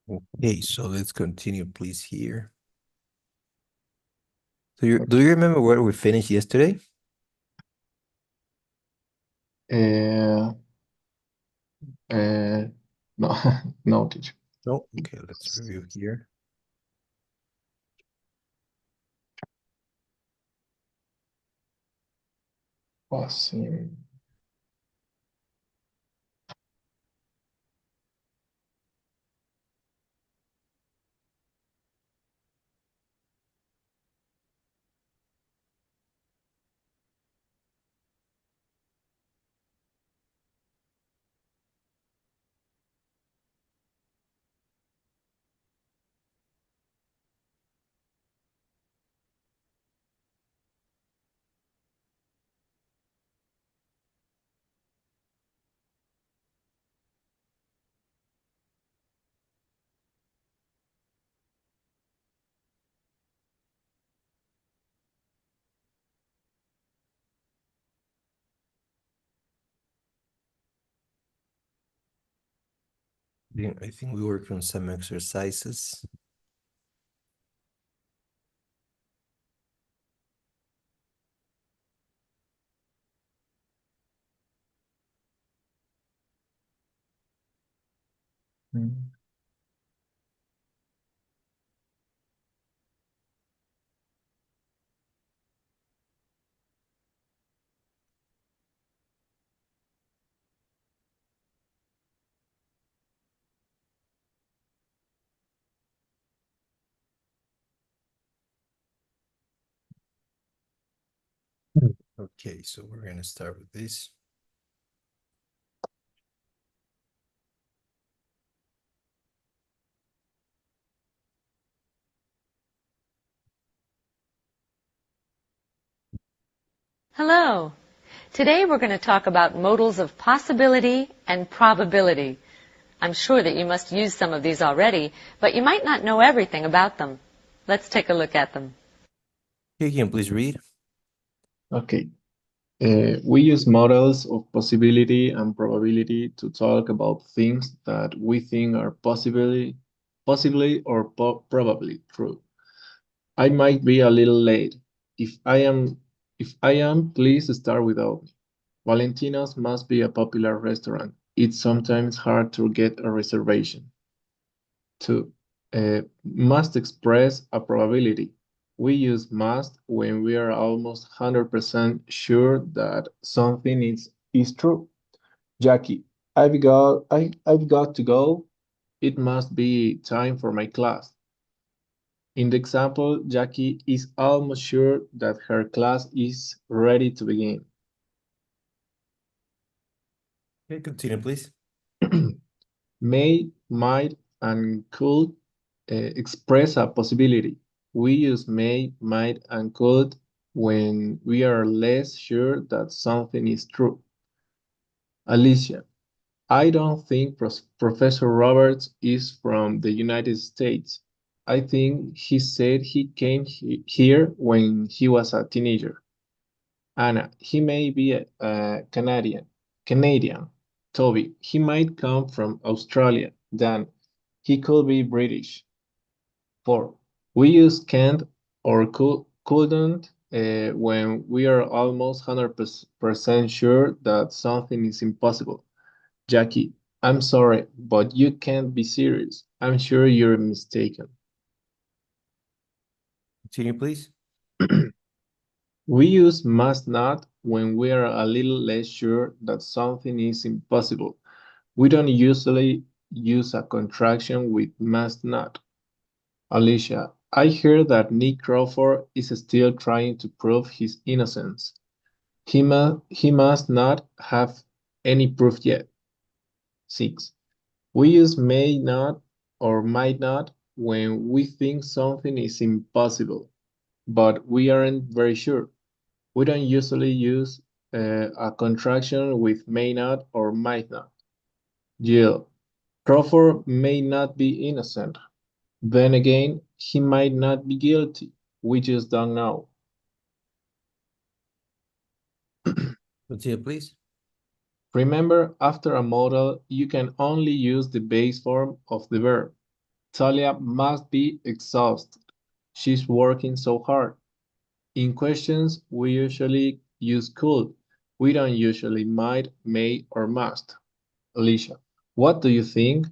Okay, so let's continue, please, here. Do you remember where we finished yesterday? Uh, no, no, teacher. No. Okay, let's review here. Passing. I think we worked on some exercises. Okay, so we're gonna start with this. Hello. Today we're going to talk about modals of possibility and probability. I'm sure that you must use some of these already, but you might not know everything about them. Let's take a look at them. Okay, can you please read? Okay. We use models of possibility and probability to talk about things that we think are possibly or probably true. I might be a little late. If I am, please start without me. Valentino's must be a popular restaurant. It's sometimes hard to get a reservation. 2. Must express a probability. We use must when we are almost 100% sure that something is true. Jackie, I've got to go. It must be time for my class. In the example, Jackie is almost sure that her class is ready to begin. Okay, continue, please. May, might, and could express a possibility. We use may, might, and could when we are less sure that something is true. Alicia, I don't think Professor Roberts is from the United States. I think he said he came here when he was a teenager. Anna, he may be a Canadian. Canadian. Toby, he might come from Australia. Dan, he could be British. 4. We use can't or couldn't when we are almost 100% sure that something is impossible. Jackie, I'm sorry, but you can't be serious. I'm sure you're mistaken. Continue, please. We use must not when we are a little less sure that something is impossible. We don't usually use a contraction with must not. Alicia, I hear that Nick Crawford is still trying to prove his innocence. He must not have any proof yet. 6. We use may not or might not when we think something is impossible, but we aren't very sure. We don't usually use a contraction with may not or might not. Jill, Crawford may not be innocent. Then again, he might not be guilty. We just don't know. Continue, please. Remember, after a modal, you can only use the base form of the verb. Talia must be exhausted. She's working so hard. In questions, we usually use could. We don't usually might, may, or must. Alicia, what do you think?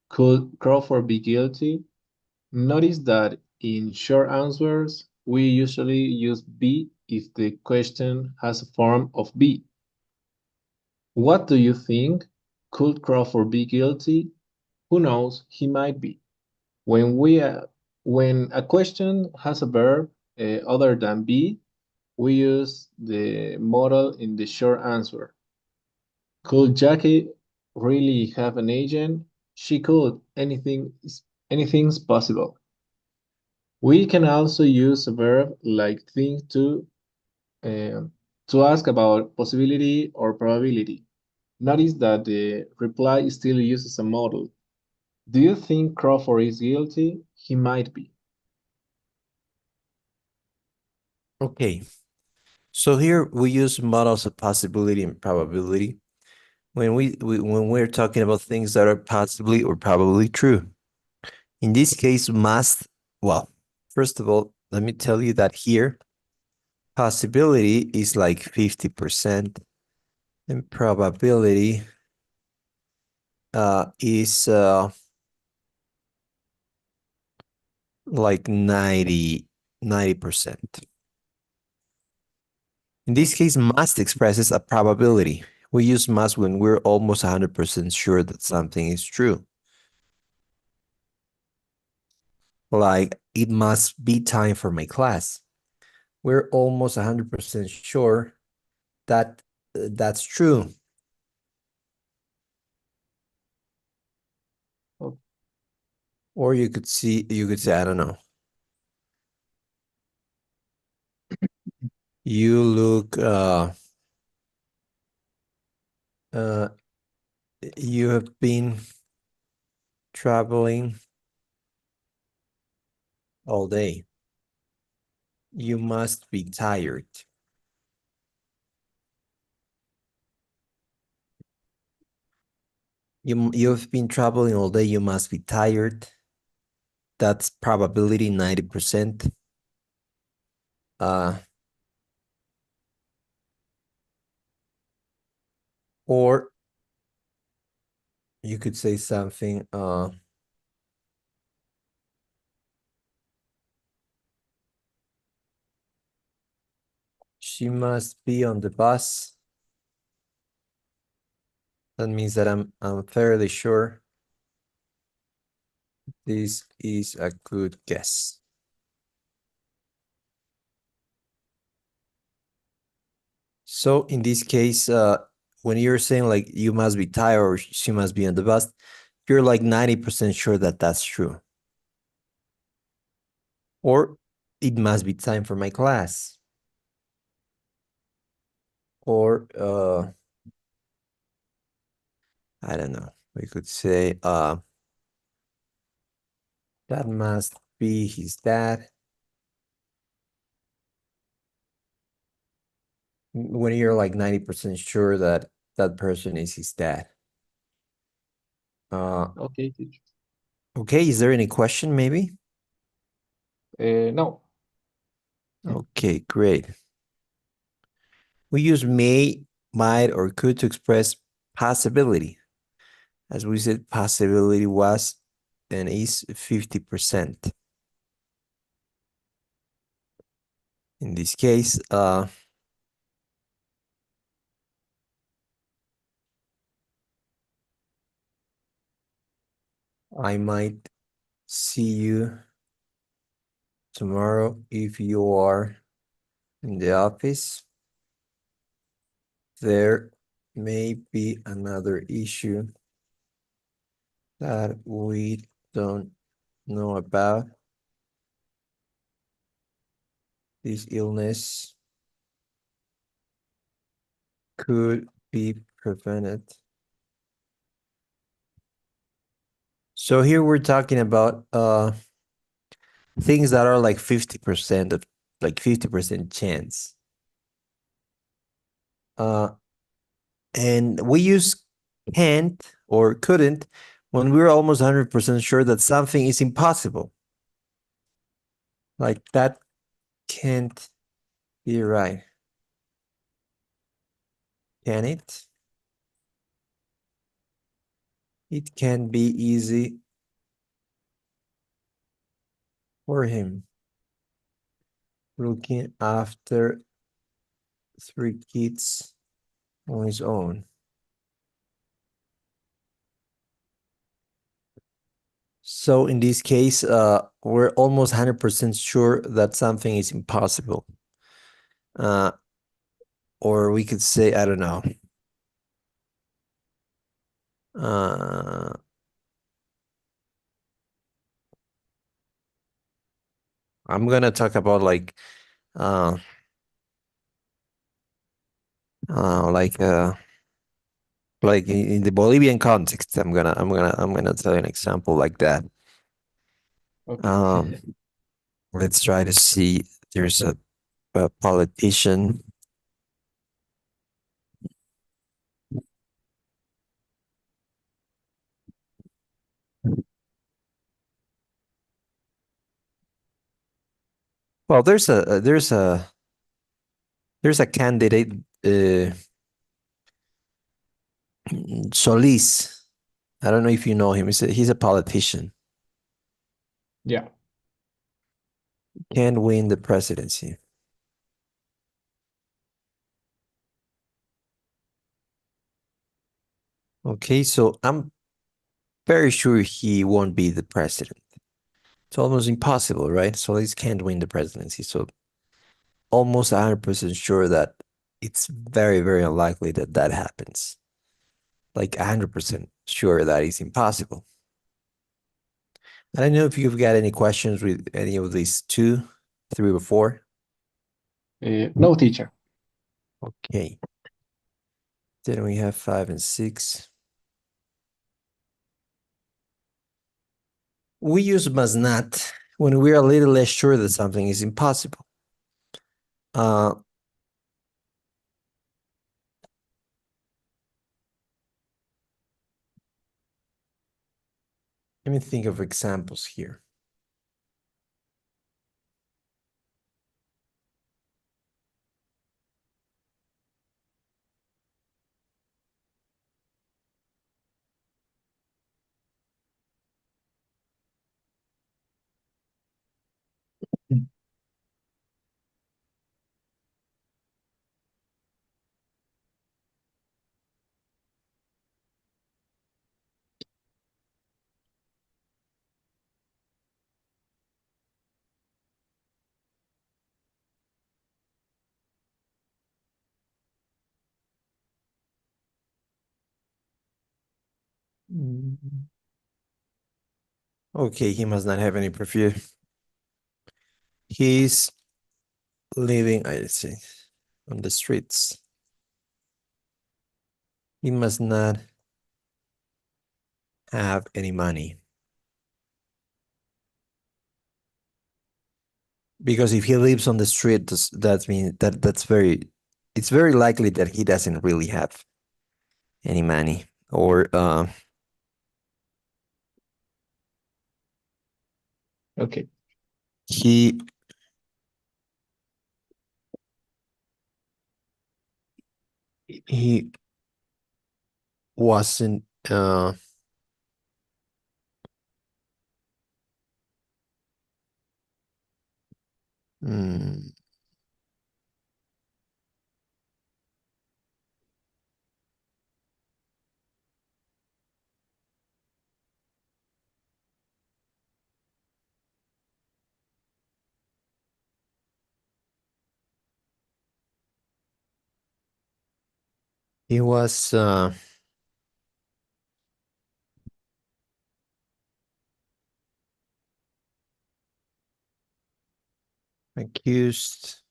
Could Crawford be guilty? Notice that in short answers, we usually use be if the question has a form of be. What do you think? Could Crawford be guilty? Who knows? He might be. When when a question has a verb other than be, we use the model in the short answer. Could Jackie really have an agent? She could. Anything's possible. We can also use a verb like think to ask about possibility or probability. Notice that the reply still uses a model. Do you think Crawford is guilty? He might be. Okay, so here we use models of possibility and probability when when we're talking about things that are possibly or probably true. In this case, must, well, first of all, let me tell you that here, possibility is like 50% and probability is like 90%. In this case, must expresses a probability. We use must when we're almost 100% sure that something is true. Like, it must be time for my class. We're almost 100% sure that that's true. Okay. Or you could say, I don't know. You look, you have been traveling all day. You must be tired. You've been traveling all day. You must be tired. That's probability 90%. Or you could say something, she must be on the bus. That means that I'm fairly sure this is a good guess. So in this case, when you're saying like you must be tired or she must be on the bus, you're like 90% sure that that's true. Or it must be time for my class. Or I don't know. We could say that must be his dad. When you're like 90% sure that that person is his dad. Okay, teacher. Okay, is there any question maybe? No. Okay, great. We use may, might, or could to express possibility. As we said, possibility was and is 50%. In this case, I might see you tomorrow if you are in the office. There may be another issue that we don't know about. This illness could be prevented. So here we're talking about things that are like 50% of like 50% chance. And we use can't or couldn't when we're almost 100% sure that something is impossible. Like that can't be right. Can it? It can be easy for him looking after 3 kids on his own. So in this case, we're almost 100% sure that something is impossible. Or we could say, I don't know. I'm gonna talk about like uh like in the Bolivian context. I'm gonna tell you an example like that. Okay. Let's try to see. There's a politician. Well, there's a candidate, Solis. I don't know if you know him. He's a politician. Yeah. Can win the presidency. Okay, so I'm very sure he won't be the president. It's almost impossible, right? Solis can't win the presidency. So almost 100% sure that it's very, very unlikely that that happens. Like 100% sure that it's impossible. I don't know if you've got any questions with any of these 2, 3, or 4. No, teacher. Okay. Then we have 5 and 6. We use must not when we're a little less sure that something is impossible. Let me think of examples here. Mm. Okay, he must not have any perfume. He's living, I see, on the streets. He must not have any money. Because if he lives on the street, that means it's very likely that he doesn't really have any money. Or Okay. he he wasn't mm, he was accused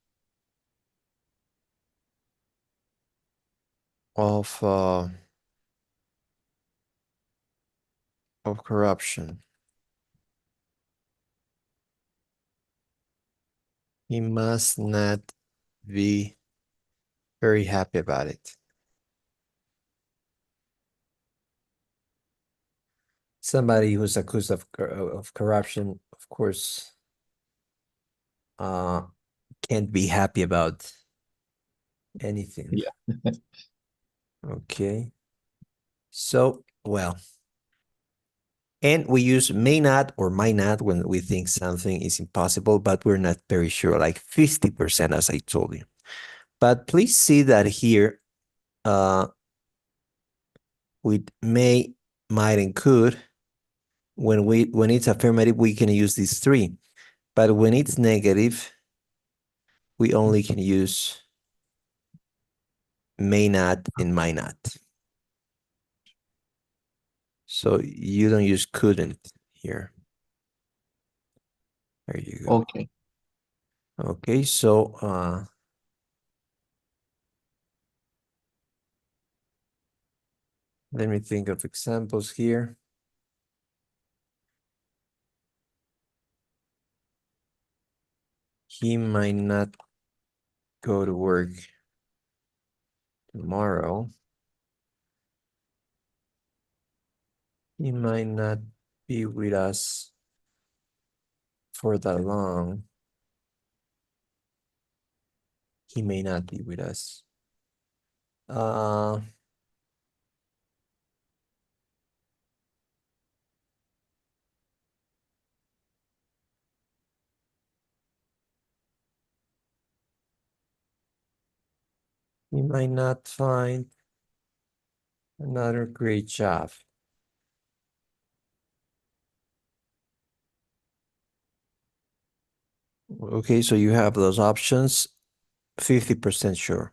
of corruption. He must not be very happy about it. Somebody who's accused of corruption, of course, can't be happy about anything. Yeah. Okay. So, well, and we use may not or might not when we think something is impossible, but we're not very sure, like 50%, as I told you. But please see that here, with may, might, and could, when it's affirmative, we can use these three. But when it's negative, we only can use may not and might not. So you don't use couldn't here. There you go. Okay. Okay, so let me think of examples here. He might not go to work tomorrow. He might not be with us for that long. He may not be with us. He might not find another great job. Okay, so you have those options, 50% sure.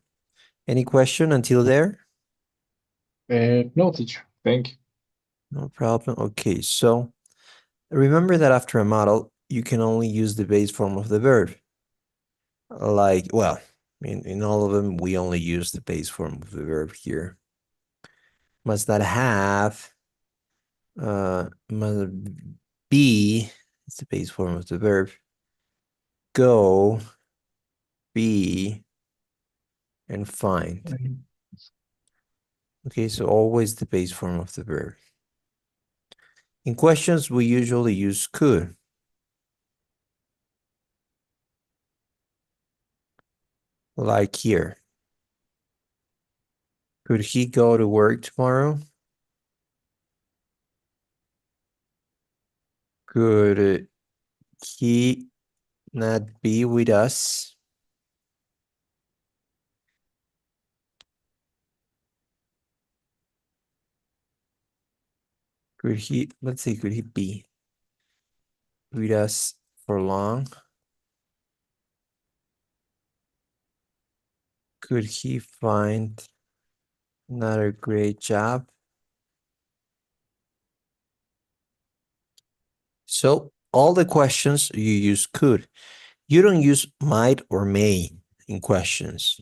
Any question until there? No, teacher. Thank you. No problem. Okay, so remember that after a model, you can only use the base form of the verb. Like, well, in all of them, we only use the base form of the verb here. Must not have, must be, it's the base form of the verb. Go, be, and find. Okay, so always the base form of the verb. In questions, we usually use could. Like here. Could he go to work tomorrow? Could he not be with us? Could he, let's see, could he be with us for long? Could he find another great job? So all the questions you use could. You don't use might or may in questions.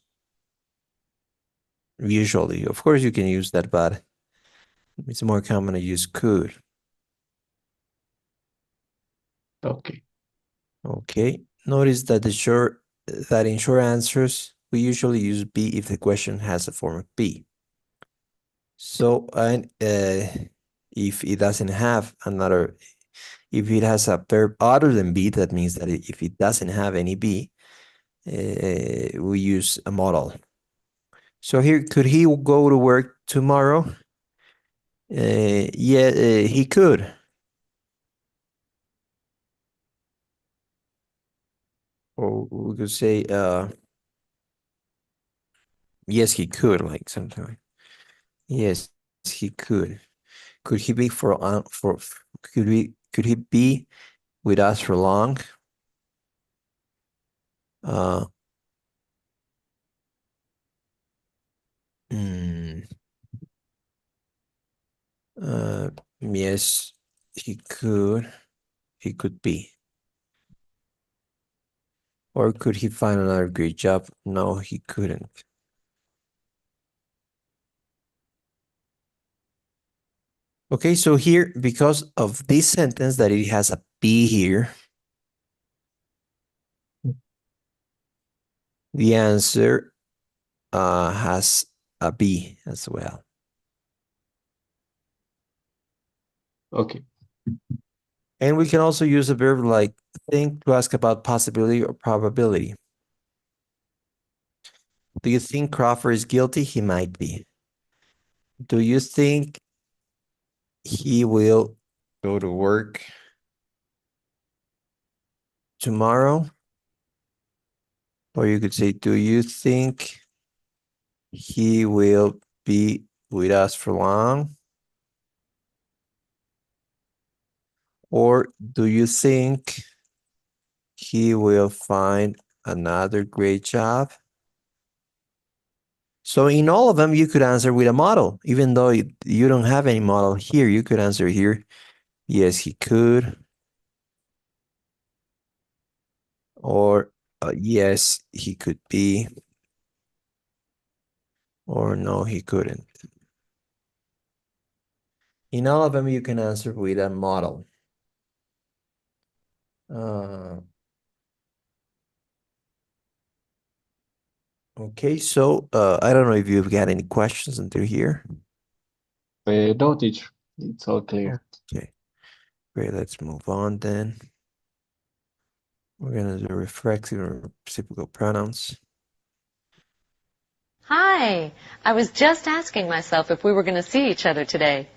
Usually, of course you can use that, but it's more common to use could. Okay. Okay. Notice that in short answers, we usually use be if the question has a form of be. So, and if it doesn't have another, if it has a verb other than be, that means that if it doesn't have any be, we use a modal. So here, could he go to work tomorrow? Yeah, he could. Or we could say, yes, he could, like something like, yes, he could. Could he be could he be with us for long? Uh, mm, yes, he could. He could be. Or could he find another great job? No, he couldn't. Okay, so here, because of this sentence that it has a be here, the answer has a be as well. Okay. And we can also use a verb like think to ask about possibility or probability. Do you think Crawford is guilty? He might be. Do you think he will go to work tomorrow? Or you could say, do you think he will be with us for long? Or do you think he will find another great job? So in all of them, you could answer with a model. Even though you don't have any model here, you could answer here, yes, he could. Or yes, he could be. Or no, he couldn't. In all of them, you can answer with a model. Okay, so I don't know if you've got any questions until here. No, teacher. It's all clear. Okay, great. Let's move on then. We're gonna do reflexive and reciprocal pronouns. Hi! I was just asking myself if we were going to see each other today.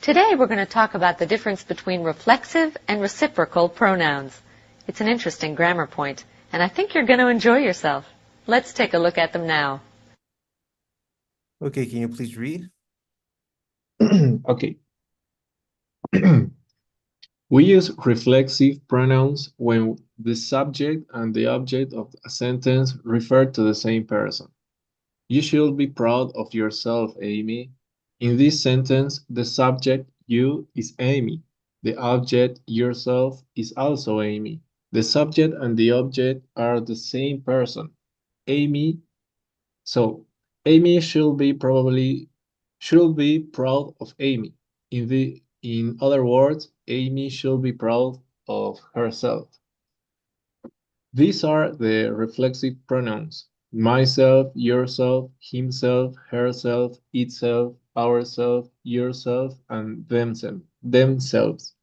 Today we're going to talk about the difference between reflexive and reciprocal pronouns. It's an interesting grammar point, and I think you're going to enjoy yourself. Let's take a look at them now. Okay, can you please read? Okay. We use reflexive pronouns when the subject and the object of a sentence refer to the same person. You should be proud of yourself, Amy. In this sentence, the subject, you, is Amy. The object, yourself, is also Amy. The subject and the object are the same person. Amy. So, Amy should be proud of Amy. In other words, Amy should be proud of herself. These are the reflexive pronouns: myself, yourself, himself, herself, itself, ourself, yourself, and themselves.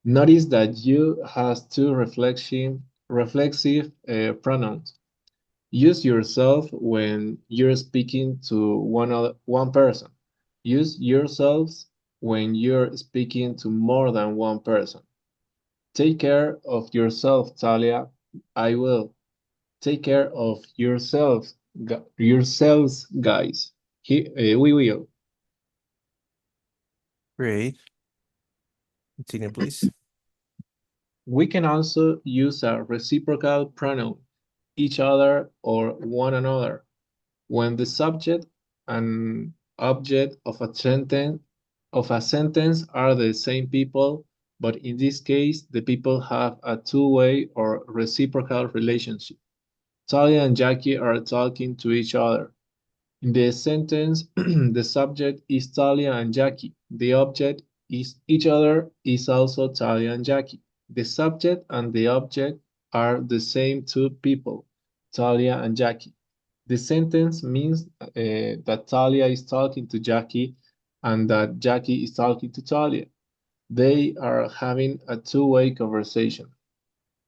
Notice that you has two reflexive pronouns. Use yourself when you're speaking to one person. Use yourselves when you're speaking to more than one person. Take care of yourself, Talia. I will. Take care of yourselves, guys. We will. Great. Continue, please. We can also use a reciprocal pronoun, each other or one another, when the subject and object of a sentence are the same people, but in this case, the people have a two-way or reciprocal relationship. Talia and Jackie are talking to each other. In the sentence, the subject is Talia and Jackie. The object is each other is also Talia and Jackie. The subject and the object are the same two people, Talia and Jackie. The sentence means that Talia is talking to Jackie and that Jackie is talking to Talia. They are having a two-way conversation.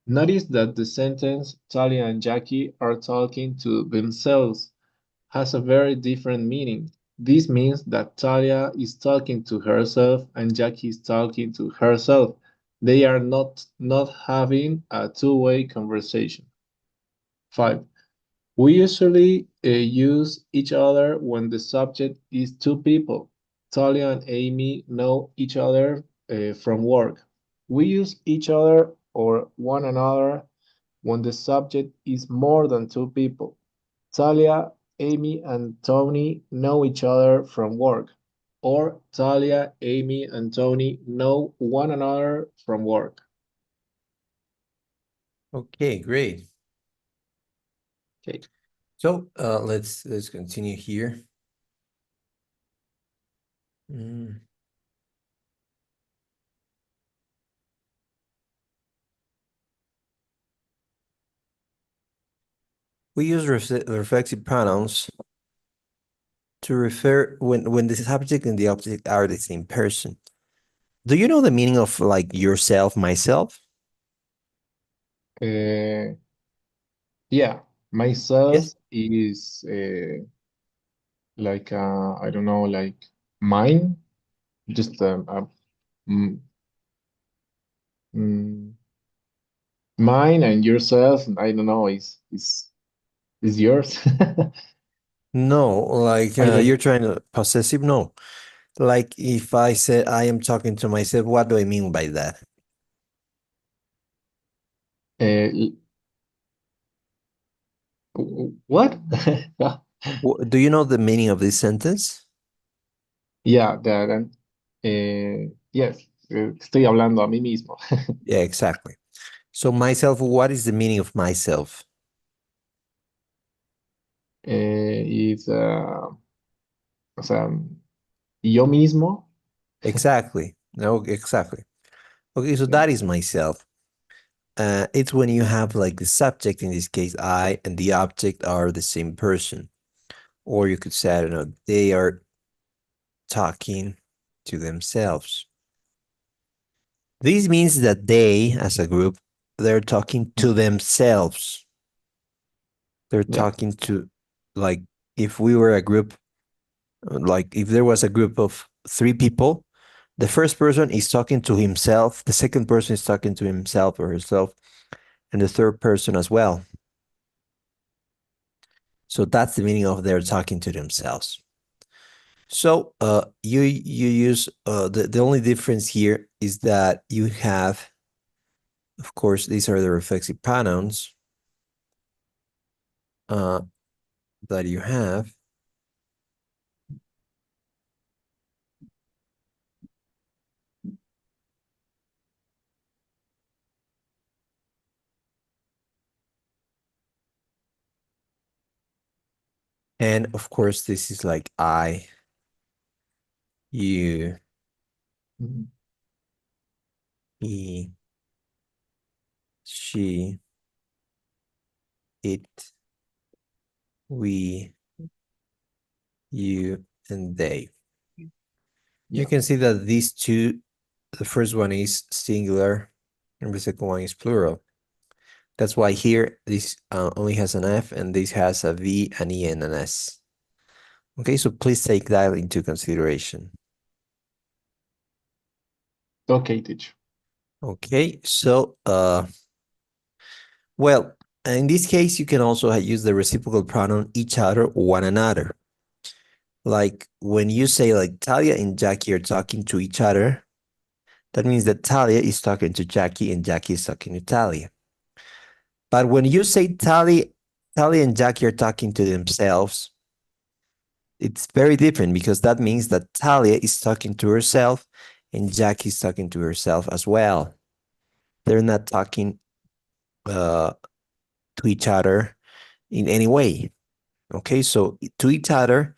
Notice that the sentence Talia and Jackie are talking to themselves has a very different meaning. This means that Talia is talking to herself and Jackie is talking to herself. They are not having a two-way conversation. 5. We usually use each other when the subject is two people. Talia and Amy know each other from work. We use each other or one another when the subject is more than two people. Talia, Amy, and Tony know each other from work. Or Talia, Amy, and Tony know one another from work. Okay, great. Okay. So let's continue here. We use reflexive pronouns to refer when the subject and the object are the same person. Do you know the meaning of like yourself, myself? Uh, yeah, myself Yes. is like I don't know, like mine, just mm, mm, mine and yourself. I don't know, is yours. No, like I don't you're trying to possessive. No, like if I said I am talking to myself, what do I mean by that? uh, what? Do you know the meaning of this sentence? Yeah, yes, estoy hablando a mí mismo. Yeah, exactly. So myself, what is the meaning of myself? Is o sea, yo mismo. Exactly. No, exactly. Okay, so Yeah, that is myself. It's when you have like the subject, in this case, I, and the object are the same person. Or you could say, I don't know, they are talking to themselves. This means that they, as a group, they're talking to themselves. They're yeah, talking to, like, if we were a group, like, if there was a group of three people, the first person is talking to himself, the second person is talking to himself or herself, and the third person as well. So that's the meaning of they're talking to themselves. So you use the only difference here is that you have, of course, these are the reflexive pronouns uh, that you have. And of course, this is like I, you, mhm, he, she, it, we, you, and they. You yeah, can see that these two, the first one is singular and the second one is plural. That's why here this only has an F and this has a V, an E, and an S. Okay, so please take that into consideration. okay, teacher. Okay, so well, in this case, you can also use the reciprocal pronoun each other or one another. Like when you say like Talia and Jackie are talking to each other, that means that Talia is talking to Jackie and Jackie is talking to Talia. But when you say Talia and Jackie are talking to themselves, it's very different because that means that Talia is talking to herself and Jackie is talking to herself as well. They're not talking to each other in any way. Okay, so to each other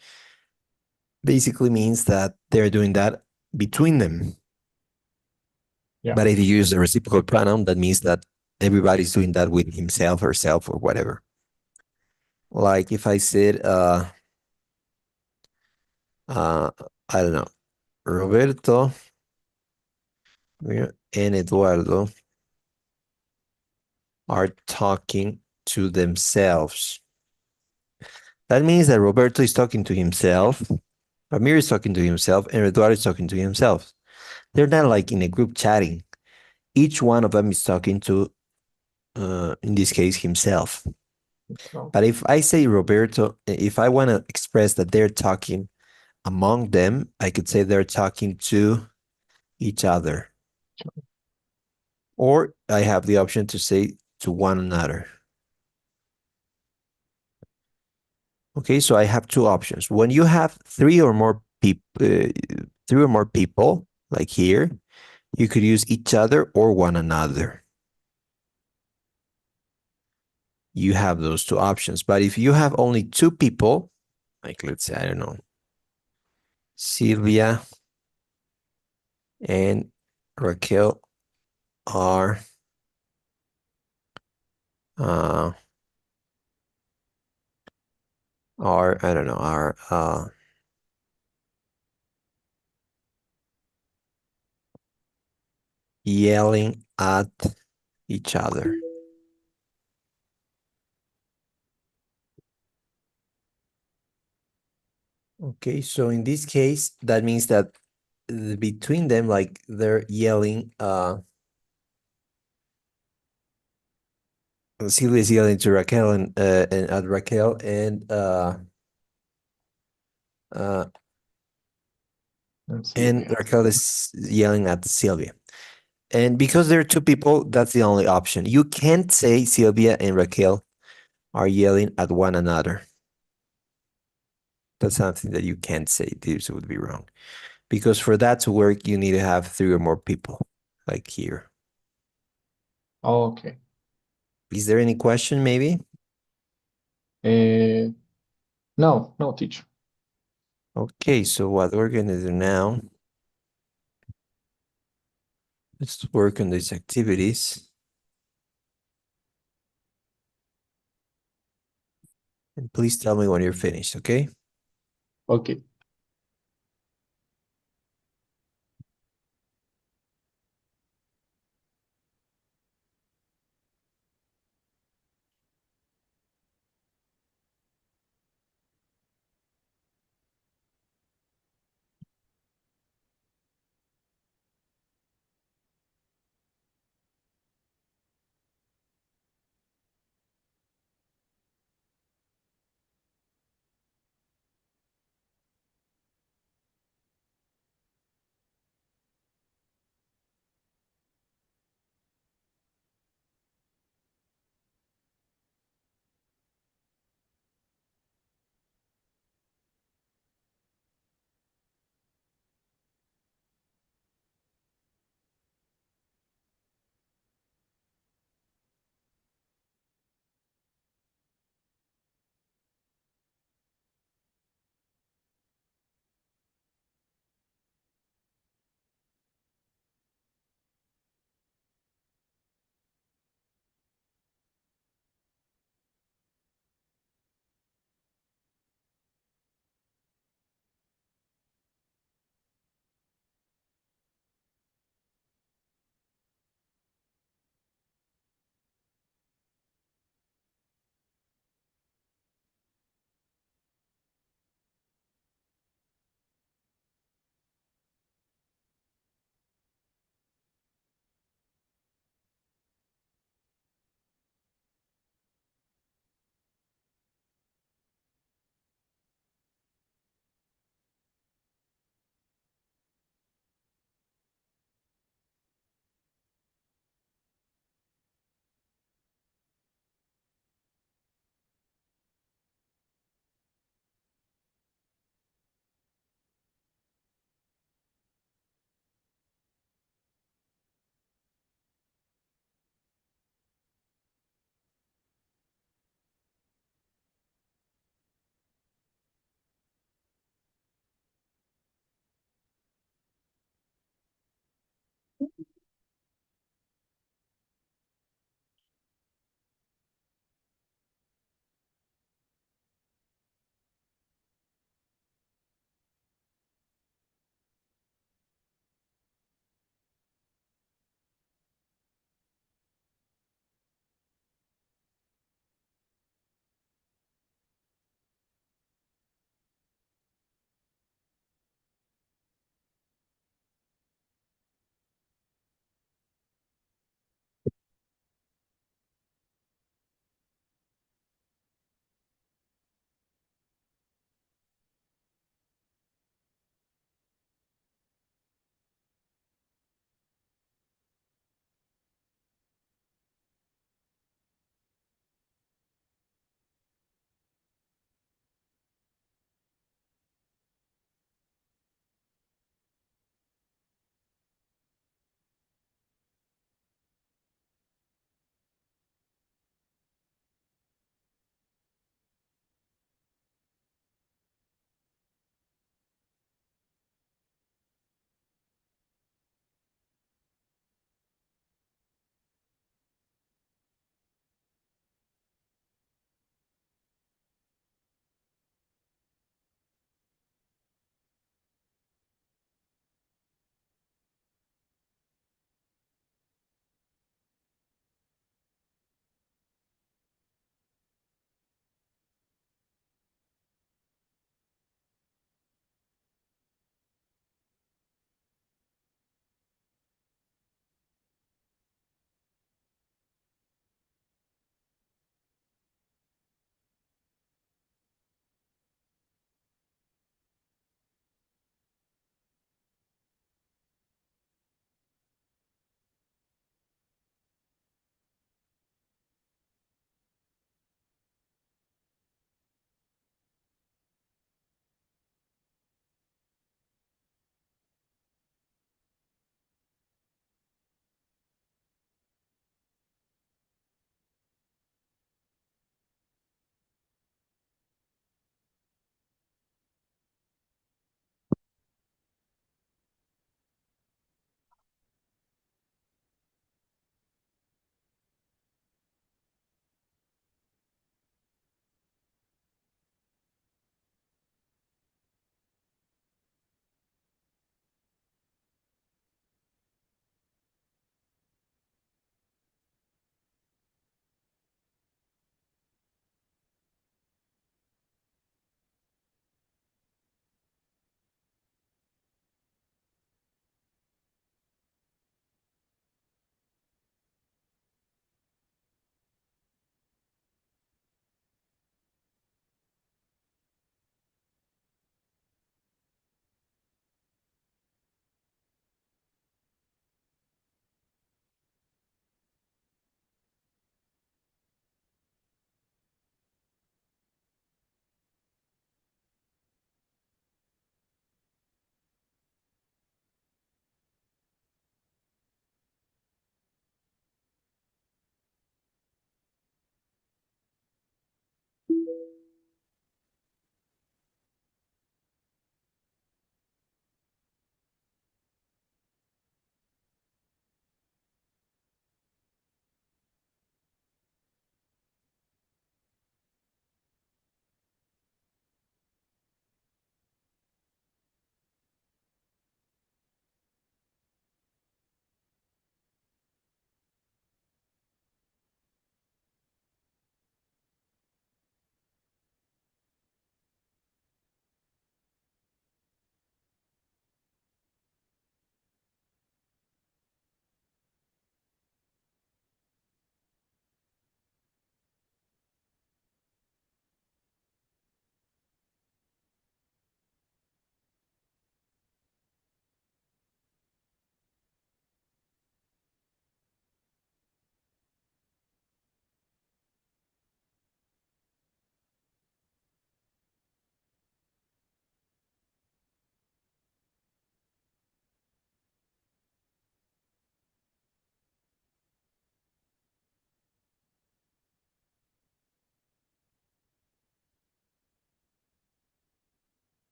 basically means that they're doing that between them. Yeah, But if you use a reciprocal pronoun, that means that everybody's doing that with himself, herself, or whatever. Like if I said, uh, I don't know, Roberto and Eduardo are talking to themselves. That means that Roberto is talking to himself, Ramiro is talking to himself, and Eduardo is talking to himself. They're not like in a group chatting. Each one of them is talking to, in this case, himself. so, But if I say Roberto, if I want to express that they're talking among them, I could say they're talking to each other. Or I have the option to say to one another. Okay, so I have two options. When you have three or more people, like here, you could use each other or one another. You have those two options. But if you have only two people, like let's say, I don't know, Silvia and Raquel are uh I don't know, yelling at each other. Okay, so in this case, that means that between them, like they're yelling, Silvia is yelling to Raquel and at Raquel uh, and Sylvia. Raquel is yelling at Sylvia. And because there are two people, that's the only option. You can't say Sylvia and Raquel are yelling at one another. That's something that you can't say. This would be wrong. Because for that to work, you need to have three or more people, like here. Okay. Is there any question, maybe? No, teacher. Okay, so what we're going to do now, let's work on these activities. And please tell me when you're finished, okay? Okay.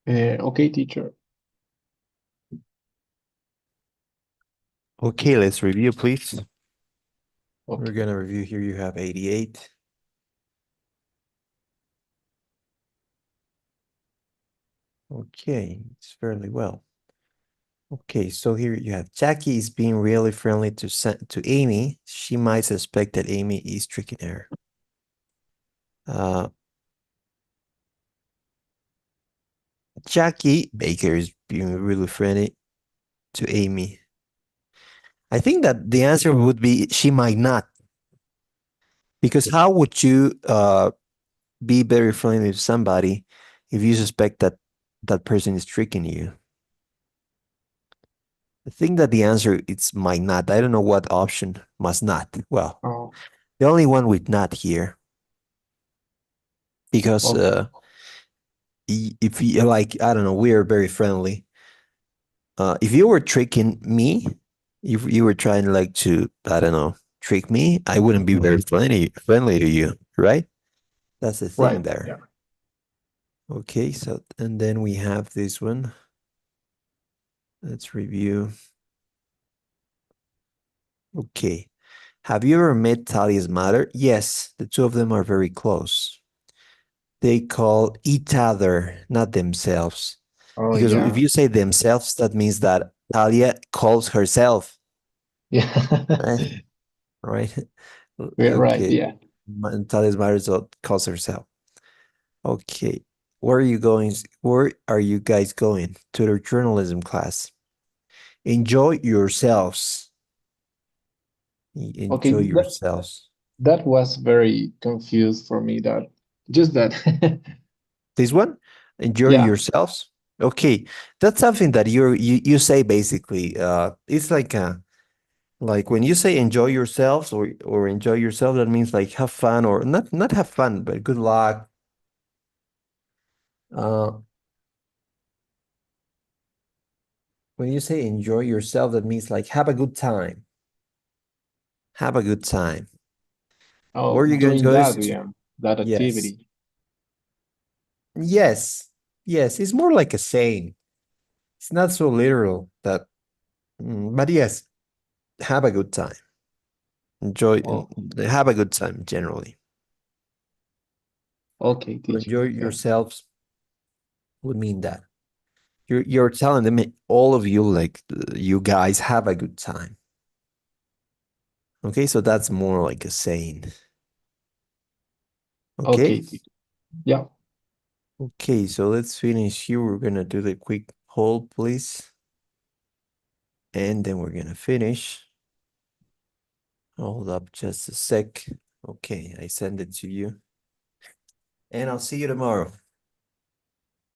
Okay, teacher. Okay, let's review, please. We're Okay. gonna review here. You have 88. Okay, it's fairly well. Okay, so here you have Jackie is being really friendly to Amy. She might suspect that Amy is tricking her. Jackie Baker is being really friendly to Amy. I think that the answer would be she might not. Because how would you be very friendly to somebody if you suspect that that person is tricking you? I think that the answer is might not. I don't know what option must not. Well, Oh, the only one with not here. Because okay. if you like, I don't know, we are very friendly. If you were tricking me, if you were trying like to, I don't know, trick me, I wouldn't be very friendly to you, right? That's the thing Right. there. Yeah. Okay, so and then we have this one. Let's review. Okay. Have you ever met Talia's mother? Yes, the two of them are very close. They call each other, not themselves. Oh, Because if yeah. you say themselves, that means that Talia calls herself, Yeah. right? Right? We're right. Okay. Yeah. And Talia's mother calls herself. Okay. Where are you going? Where are you guys going? To their journalism class. Enjoy yourselves. Okay. Enjoy yourselves. That was very confused for me. Just that. This one, enjoy Yeah. yourselves. Okay, that's something that you say basically. It's like when you say enjoy yourselves or enjoy yourself, that means like have fun or not have fun, but good luck. Uh, when you say enjoy yourself, that means like have a good time. Have a good time. Oh, Where you guys doing go that, is yeah. That yes, activity. yes, yes. It's more like a saying. It's not so literal that, but yes, have a good time. Enjoy, Oh, have a good time generally. okay, To teacher. enjoy Yeah. yourselves would mean that you're telling them all of you like you guys have a good time. Okay, so that's more like a saying. Okay, Okay. teacher. Yeah. Okay, so let's finish here. We're gonna do the quick poll, please. And then we're gonna finish. Hold up just a sec. Okay, I send it to you. And I'll see you tomorrow.